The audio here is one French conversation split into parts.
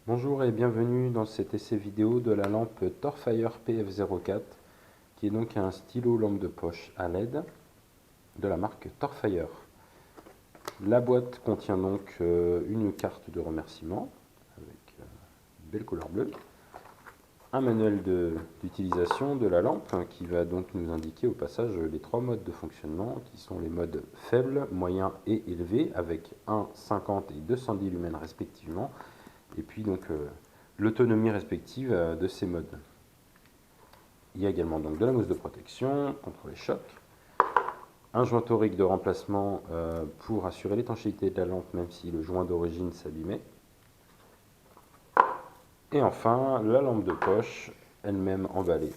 Bonjour et bienvenue dans cet essai vidéo de la lampe Torfire PF04 qui est donc un stylo lampe de poche à LED de la marque Torfire. La boîte contient donc une carte de remerciement avec une belle couleur bleue, un manuel d'utilisation de la lampe qui va donc nous indiquer au passage les trois modes de fonctionnement qui sont les modes faible, moyen et élevé avec 1, 50 et 210 lumens respectivement. Et puis donc l'autonomie respective de ces modes. Il y a également donc de la mousse de protection contre les chocs, un joint torique de remplacement pour assurer l'étanchéité de la lampe même si le joint d'origine s'abîmait, et enfin la lampe de poche elle-même emballée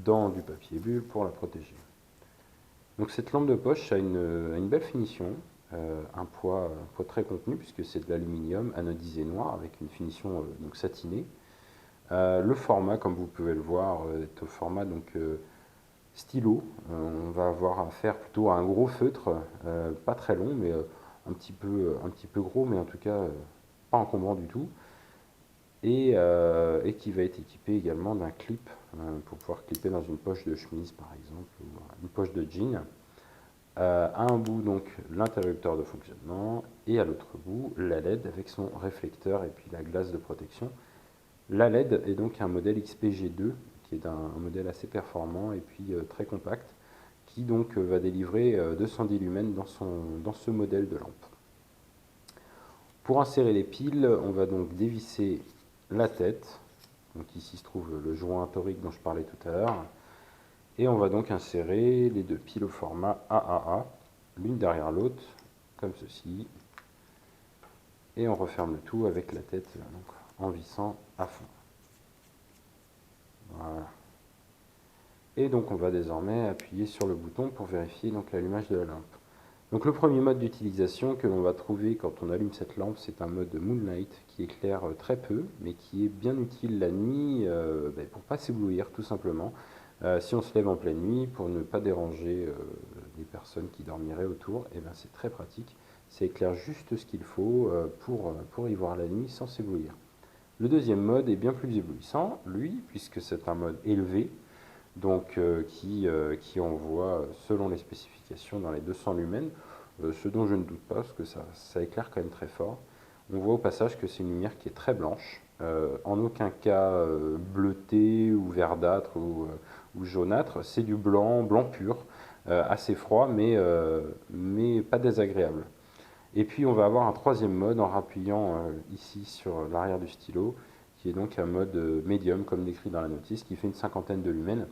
dans du papier bulle pour la protéger. Donc cette lampe de poche a une belle finition, un poids très contenu puisque c'est de l'aluminium anodisé noir avec une finition donc satinée. Le format, comme vous pouvez le voir, est au format donc, stylo. On va avoir affaire plutôt à un gros feutre, pas très long, mais un petit peu gros, mais en tout cas pas encombrant du tout. Et qui va être équipé également d'un clip pour pouvoir clipper dans une poche de chemise par exemple, ou une poche de jean. À un bout donc l'interrupteur de fonctionnement et à l'autre bout la LED avec son réflecteur et puis la glace de protection. La LED est donc un modèle XPG2 qui est un modèle assez performant et puis très compact qui donc va délivrer 210 lumens dans ce modèle de lampe. Pour insérer les piles, on va donc dévisser la tête. Donc ici se trouve le joint torique dont je parlais tout à l'heure. Et on va donc insérer les deux piles au format AAA, l'une derrière l'autre, comme ceci. Et on referme le tout avec la tête donc, en vissant à fond. Voilà. Et donc on va désormais appuyer sur le bouton pour vérifier l'allumage de la lampe. Donc le premier mode d'utilisation que l'on va trouver quand on allume cette lampe, c'est un mode Moonlight qui éclaire très peu, mais qui est bien utile la nuit pour ne pas s'éblouir tout simplement. Si on se lève en pleine nuit, pour ne pas déranger les personnes qui dormiraient autour, et ben c'est très pratique. Ça éclaire juste ce qu'il faut pour y voir la nuit sans s'éblouir. Le deuxième mode est bien plus éblouissant, lui, puisque c'est un mode élevé, donc qui envoie, selon les spécifications, dans les 200 lumens, ce dont je ne doute pas, parce que ça éclaire quand même très fort. On voit au passage que c'est une lumière qui est très blanche, en aucun cas bleutée ou verdâtre ou jaunâtre, c'est du blanc, blanc pur, assez froid, mais pas désagréable. Et puis on va avoir un troisième mode en rappuyant ici sur l'arrière du stylo, qui est donc un mode médium, comme décrit dans la notice, qui fait une cinquantaine de lumens,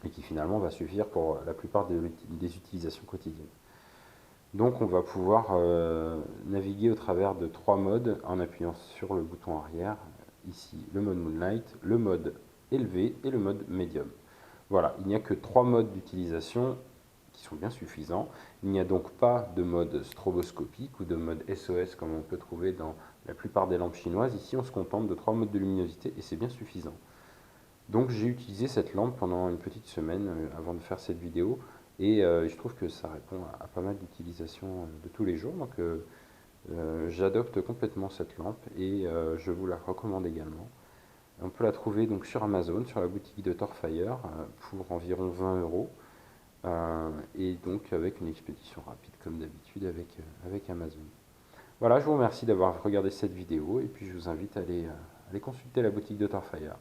et qui finalement va suffire pour la plupart des utilisations quotidiennes. Donc on va pouvoir naviguer au travers de trois modes en appuyant sur le bouton arrière, ici le mode Moonlight, le mode élevé et le mode médium. Voilà, il n'y a que trois modes d'utilisation qui sont bien suffisants. Il n'y a donc pas de mode stroboscopique ou de mode SOS comme on peut trouver dans la plupart des lampes chinoises. Ici on se contente de trois modes de luminosité et c'est bien suffisant. Donc j'ai utilisé cette lampe pendant une petite semaine avant de faire cette vidéo et je trouve que ça répond à pas mal d'utilisations de tous les jours. Donc j'adopte complètement cette lampe et je vous la recommande également. On peut la trouver donc sur Amazon, sur la boutique de Torfire pour environ 20 euros et donc avec une expédition rapide comme d'habitude avec Amazon. Voilà, je vous remercie d'avoir regardé cette vidéo et puis je vous invite à aller consulter la boutique de Torfire.